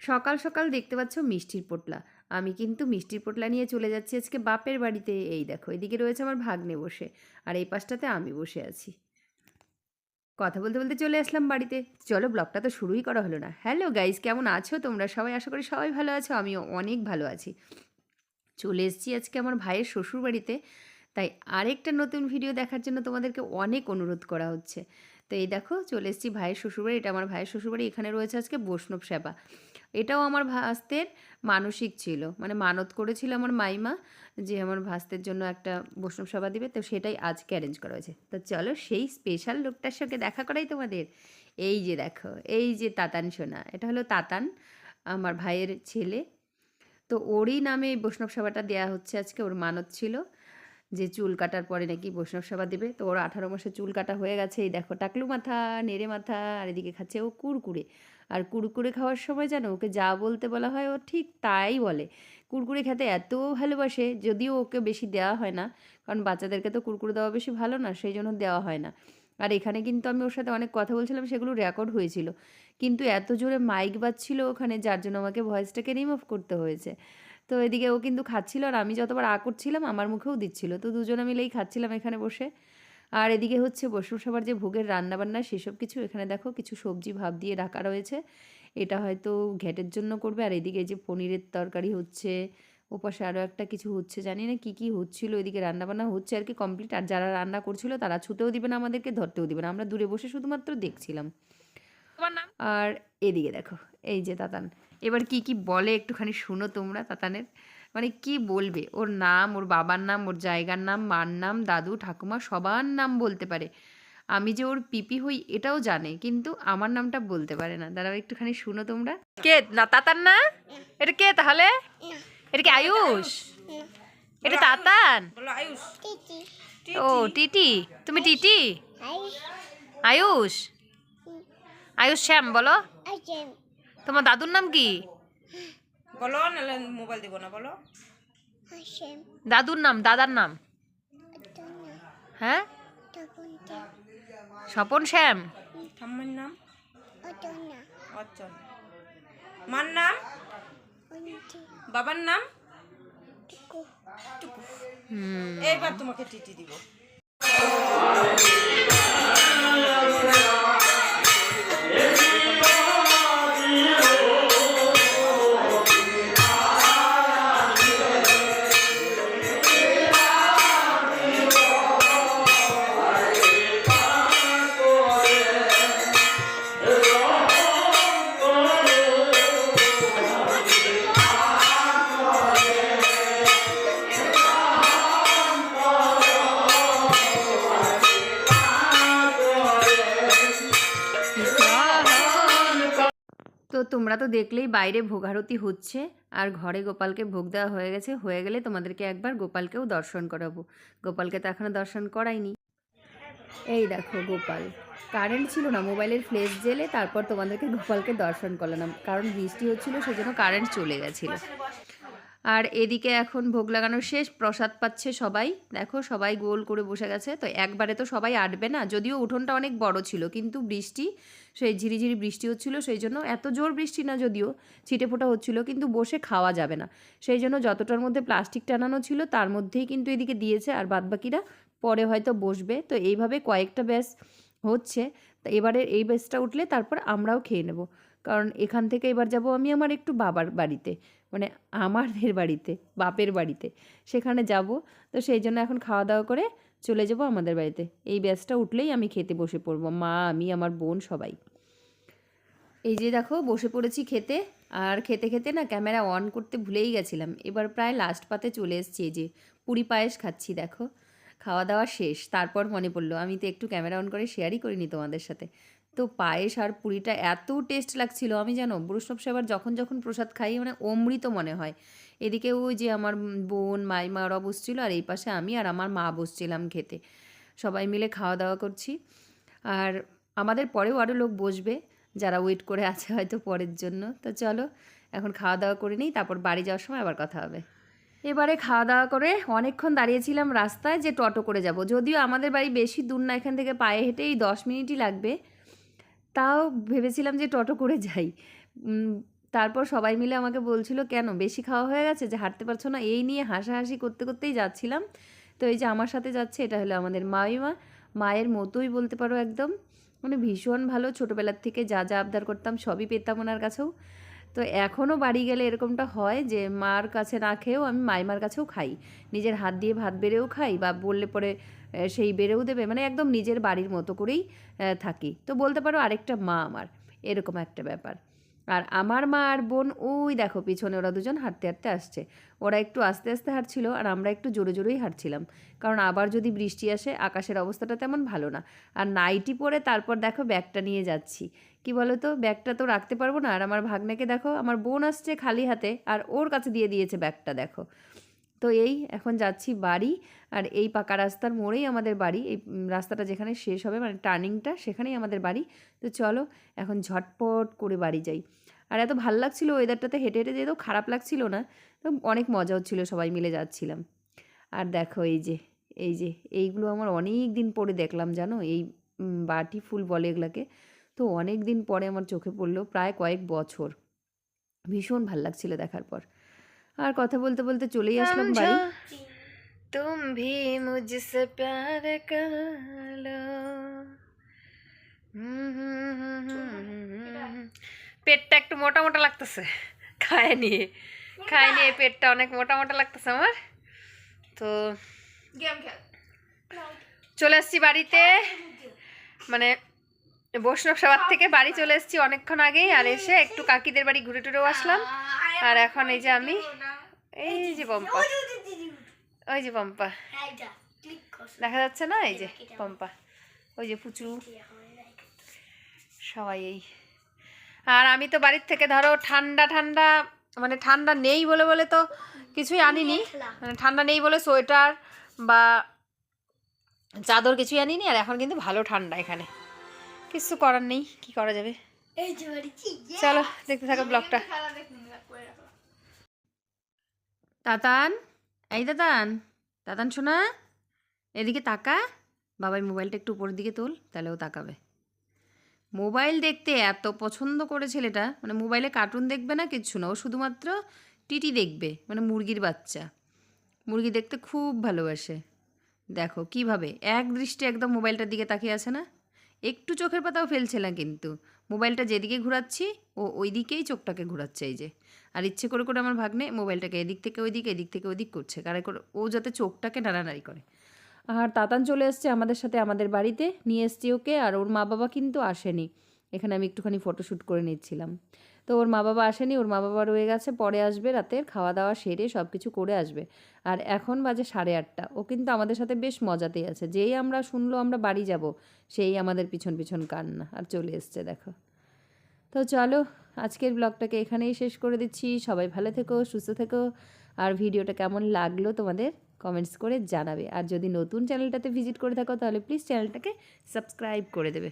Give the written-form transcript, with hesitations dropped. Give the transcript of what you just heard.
সকাল সকাল দেখতে পাচ্ছ মিষ্টির পোটলা। আমি কিন্তু মিষ্টির পোটলা নিয়ে চলে যাচ্ছি আজকে বাপের বাড়িতে। এই দেখো, এদিকে রয়েছে আমার ভাগ্নে বসে, আর এই পাশটাতে আমি বসে আছি। কথা বলতে বলতে চলে আসলাম বাড়িতে। চলো, ব্লগটা তো শুরুই করা হলো না। হ্যালো গাইস, কেমন আছো তোমরা সবাই? আশা করি সবাই ভালো আছো, আমিও অনেক ভালো আছি। চলে এসেছি আজকে আমার ভাইয়ের শ্বশুর বাড়িতে, তাই আরেকটা নতুন ভিডিও দেখার জন্য তোমাদেরকে অনেক অনুরোধ করা হচ্ছে। তো এই দেখো, চলে এসেছি ভাইয়ের শ্বশুরবাড়ি। এটা আমার ভাইয়ের শ্বশুরবাড়ি। এখানে রয়েছে আজকে বৈষ্ণব সেবা। এটাও আমার ভাস্তের মানসিক ছিল, মানে মানত করেছিল আমার মাইমা যে আমার ভাস্তের জন্য একটা বৈষ্ণব সেবা দিবে, তো সেটাই আজকে অ্যারেঞ্জ করা হয়েছে। তো চলো সেই স্পেশাল লোকটার সঙ্গে দেখা করাই তোমাদের। এই যে দেখো, এই যে তাতান সোনা, এটা হলো তাতান, আমার ভাইয়ের ছেলে। তো ওরই নামে এই বৈষ্ণব সেবাটা দেওয়া হচ্ছে আজকে। ওর মানত ছিল যে চুল কাটার পরে নাকি বৈষ্ণব সেবা দেবে। তো ওর 18 মাসে চুল কাটা হয়ে গেছে। এই দেখো, টাকলু মাথা, নেড়ে মাথা, আর এদিকে খাচ্ছে ও কুরকুরে। আর কুরকুরে খাওয়ার সময় জানো, ওকে যা বলতে বলা হয় ও ঠিক তাই বলে। কুরকুরে খেতে এত ভালোবাসে, যদিও ওকে বেশি দেওয়া হয় না, কারণ বাচ্চাদেরকে তো কুরকুরে দেওয়া বেশি ভালো না, সেই জন্য দেওয়া হয় না। আর এখানে কিন্তু আমি ওর সাথে অনেক কথা বলছিলাম, সেগুলো রেকর্ড হয়েছিল, কিন্তু এত জোরে মাইক বাজছিল ওখানে, যার জন্য আমাকে ভয়েসটাকে রিমুভ করতে হয়েছে। তো এদিকে ও কিন্তু খাচ্ছিল, আর আমি যতবার করছিলাম আমার মুখেও দিচ্ছিল। তো দুজনে মিলেই খাচ্ছিলাম এখানে বসে। আর এদিকে হচ্ছে বৈষ্ণব সবার যে ভোগের রান্নাবান্না সেসব কিছু এখানে দেখো, কিছু সবজি ভাব দিয়ে রাখা রয়েছে। এটা হয়তো ঘ্যাটের জন্য করবে। আর এদিকে যে পনিরের তরকারি হচ্ছে, ওপাশে আরও একটা কিছু হচ্ছে, জানি না কী কী হচ্ছিলো। এদিকে রান্নাবান্না হচ্ছে আর কি, কমপ্লিট। আর যারা রান্না করছিল তারা ছুতেও দিবে না আমাদেরকে, ধরতেও দিবে না, আমরা দূরে বসে শুধুমাত্র দেখছিলাম। আর এদিকে দেখো, এই যে তাতান, এবার কি কি বলে একটুখানি শুনো তোমরা তাতানের। মানে কি বলবে, ওর নাম, ওর বাবার নাম, ওর জায়গার নাম, মার নাম, দাদু ঠাকুমা সবার নাম বলতে পারে। আমি যে ওর পিপি হই এটাও জানে, কিন্তু আমার নামটা বলতে পারে না। দাঁড়াও একটুখানি শুনো তোমরা। কে না তাতান না? এটা কে তাহলে? এটা কি আয়ুষ? এটা তাতান? ও টিটি, তুমি টিটি? আয়ুষ? আয়ুষ শ্যাম বলো। তোমার দাদুর নাম কি? বলো, নাহলে মোবাইল দিব না। বলো দাদুর নাম, দাদার নাম। হ্যাঁ, স্বপন শ্যাম। ঠাম্মার নাম অর্চন, মার নাম, বাবার নাম টুকু। এইবার তোমাকে টিটি দিব। তো তোমরা তো দেখলেই বাইরে ভোগারতি হচ্ছে, আর ঘরে গোপালকে ভোগ দেওয়া হয়ে গেছে। হয়ে গেলে তোমাদেরকে একবার গোপালকেও দর্শন করাবো। গোপালকে তো এখনো দর্শন করাইনি। এই দেখো গোপাল, কারেন্ট ছিল না, মোবাইলের ফ্ল্যাশ জেলে তারপর তোমাদেরকে গোপালকে দর্শন করলাম, কারণ বৃষ্টি হচ্ছিল সেজন্য কারেন্ট চলে গেছিলো। আর এদিকে এখন ভোগ লাগানো শেষ, প্রসাদ পাচ্ছে সবাই। দেখো সবাই গোল করে বসে গেছে। তো একবারে তো সবাই আটবে না, যদিও উঠোনটা অনেক বড় ছিল, কিন্তু বৃষ্টি, সেই ঝিরিঝিরি বৃষ্টি হচ্ছিল, সেই জন্য এত জোর বৃষ্টি না, যদিও ছিটে ফোটা হচ্ছিল, কিন্তু বসে খাওয়া যাবে না, সেই জন্য যতটার মধ্যে প্লাস্টিক টানানো ছিল তার মধ্যেই কিন্তু এদিকে দিয়েছে, আর বাদবাকিরা পরে হয়তো বসবে। তো এইভাবে কয়েকটা ব্যাচ হচ্ছে। তো এবারে এই ব্যাচটা উঠলে তারপর আমরাও খেয়ে নেব, কারণ এখান থেকে এবার যাব আমি আমার একটু বাবার বাড়িতে, মানে আমাদের বাড়িতে, বাপের বাড়িতে, সেখানে যাব। তো সেই জন্য এখন খাওয়া দাওয়া করে চলে যাব আমাদের বাড়িতে। এই ব্যাচটা উঠলেই আমি খেতে বসে পড়ব, মা, আমি, আমার বোন সবাই। এই যে দেখো বসে পড়েছি খেতে। আর খেতে খেতে না ক্যামেরা অন করতে ভুলেই গেছিলাম। এবার প্রায় লাস্ট পাতে চলে এসেছি। এই যে পুরি পায়েস খাচ্ছি দেখো। খাওয়া দাওয়া শেষ, তারপর মনে পড়লো আমি তো একটু ক্যামেরা অন করে শেয়ারই করিনি তোমাদের সাথে। তো পায়েস আর পুরিটা এত টেস্ট লাগছিল, আমি জানো বৈষ্ণব সেবার যখন যখন প্রসাদ খাই মানে অমৃত মনে হয়। এদিকে ওই যে আমার বোন মাইমা ওরা বসছিল, আর এই পাশে আমি আর আমার মা বসছিলাম খেতে। সবাই মিলে খাওয়া দাওয়া করছি। আর আমাদের পরেও আরও লোক বসবে, যারা ওয়েট করে আছে হয়তো পরের জন্য। তো চলো এখন খাওয়া দাওয়া করে নিই, তারপর বাড়ি যাওয়ার সময় আবার কথা হবে। এবারে খাওয়া দাওয়া করে অনেকক্ষণ দাঁড়িয়েছিলাম রাস্তায় যে টোটো করে যাব, যদিও আমাদের বাড়ি বেশি দূর না, এখান থেকে পায়ে হেঁটেই 10 মিনিটই লাগবে। তাও ভেবেছিলাম যে টোটো করে যাই, তারপর সবাই মিলে আমাকে বলছিল, কেন বেশি খাওয়া হয়ে গেছে যে হাঁটতে পারছো না? এই নিয়ে হাসাহাসি করতে করতেই যাচ্ছিলাম। তো এই যে আমার সাথে যাচ্ছে, এটা হলো আমাদের মামিমা, মায়ের মতোই বলতে পারো একদম, মানে ভীষণ ভালো। ছোটোবেলার থেকে যা যা আবদার করতাম সবই পেতাম ওনার কাছেও। তো এখনও বাড়ি গেলে এরকমটা হয় যে মার কাছে না খেয়েও আমি মাইমার কাছেও খাই, নিজের হাত দিয়ে ভাত বেড়েও খাই, বা বললে পরে সেই বেড়েও দেবে, মানে একদম নিজের বাড়ির মতো করেই থাকি। তো বলতে পারো আরেকটা মা আমার, এরকম একটা ব্যাপার। আর আমার মা আর বোন ওই দেখো পিছনে ওরা দুজন হাঁটতে হাঁটতে আসছে। ওরা একটু আস্তে আস্তে হাঁটছিল আর আমরা একটু জোরে জোরেই হাঁটছিলাম, কারণ আবার যদি বৃষ্টি আসে, আকাশের অবস্থাটা তেমন ভালো না। আর নাইটি পরে তারপর দেখো ব্যাগটা নিয়ে যাচ্ছি, কি বলো তো, ব্যাগটা তো রাখতে পারবো না। আর আমার ভাগ্নেকে দেখো, আমার বোন আসছে খালি হাতে আর ওর কাছে দিয়ে দিয়েছে ব্যাগটা, দেখো। তো এই এখন যাচ্ছি বাড়ি। আর এই পাকা রাস্তার মোড়েই আমাদের বাড়ি, এই রাস্তাটা যেখানে শেষ হবে মানে টার্নিংটা, সেখানেই আমাদের বাড়ি। তো চলো এখন ঝটপট করে বাড়ি যাই। আর এত ভাল লাগছিলো ওয়েদারটাতে, হেঁটে হেঁটে যেতেও খারাপ লাগছিল না, তো অনেক মজা হচ্ছিলো, সবাই মিলে যাচ্ছিলাম। আর দেখো এই যে এইগুলো আমার অনেক দিন পরে দেখলাম জানো, এই বাটি ফুল বলে এগুলাকে। তো অনেক দিন পরে আমার চোখে পড়লো, প্রায় কয়েক বছর। ভীষণ ভাল লাগছিল দেখার পর। আর কথা বলতে বলতে চলেই আসলাম বাড়ি। তুম ভি মুঝসে প্যার কর লো। পেটটা একটু মোটা মোটা লাগতেছে, খায় নিয়ে পেটটা অনেক মোটা মোটা লাগতেছে আমার। তো চলে আসছি বাড়িতে, মানে বৈষ্ণব সবার থেকে বাড়ি চলে এসেছি অনেকক্ষণ আগেই। আর এসে একটু কাকিদের বাড়ি ঘুরে টুরেও আসলাম। আর এখন এই যে আমি, এই যে পম্পা, ওই যে পম্পা দেখা যাচ্ছে না, এই যে পম্পা, ওই যে পুচু, সবাই এই। আর আমি তো বাড়ির থেকে ধরো ঠান্ডা ঠান্ডা, মানে ঠান্ডা নেই বলে বলে তো কিছুই আনিনি, মানে ঠান্ডা নেই বলে সোয়েটার বা চাদর কিছুই আনিনি। আর এখন কিন্তু ভালো ঠান্ডা এখানে, কিছু করার নেই, কি করা যাবে। চলো দেখতে থাকো ব্লগটা। তাতান, এই তাতান, তাতান শোনা, এদিকে তাকা। বাবাই মোবাইলটা একটু উপরের দিকে তোল, তাহলে ও তাকাবে। মোবাইল দেখতে এত পছন্দ করে ছেলেটা, মানে মোবাইলে কার্টুন দেখবে না, কিচ্ছু না, ও শুধুমাত্র টিটি দেখবে, মানে মুরগির বাচ্চা, মুরগি দেখতে খুব ভালোবাসে। দেখো কিভাবে এক দৃষ্টি একদম মোবাইলটার দিকে তাকিয়ে আছে না, একটু চোখের পাতাও ফেলছে না, কিন্তু মোবাইলটা যেদিকে ঘোরাচ্ছি ও ওই দিকেই চোখটাকে ঘোরাচ্ছে, এই যে। আর ইচ্ছে করে করে আমার ভাগ্নে মোবাইলটাকে এদিক থেকে ওই দিক, এদিক থেকে ওই দিক করছে, কারণ করে ও যাতে চোখটাকে নাড়ানাড়ি করে। আর তাতান চলে এসছে আমাদের সাথে আমাদের বাড়িতে, নিয়ে এসছি ওকে। আর ওর মা বাবা কিন্তু আসেনি, এখানে আমি একটুখানি ফটোশ্যুট করে নিচ্ছিলাম। তো ওর মা বাবা আসেনি, ওর মা বাবা রয়ে গেছে, পরে আসবে, রাতের খাওয়া দাওয়া সেরে সব কিছু করে আসবে। আর এখন বাজে 8:30। ও কিন্তু আমাদের সাথে বেশ মজাতেই আছে, যেই আমরা শুনলো আমরা বাড়ি যাব, সেই আমাদের পিছন পিছন কান্না, আর চলে এসছে দেখো। তো চলো আজকের ব্লগটাকে এখানেই শেষ করে দিচ্ছি। সবাই ভালো থেকো, সুস্থ থেকো। আর ভিডিওটা কেমন লাগলো তোমাদের কমেন্টস করে জানাবে। আর যদি নতুন চ্যানেলটাতে ভিজিট করে থাকো তাহলে প্লিজ চ্যানেলটাকে সাবস্ক্রাইব করে দেবে।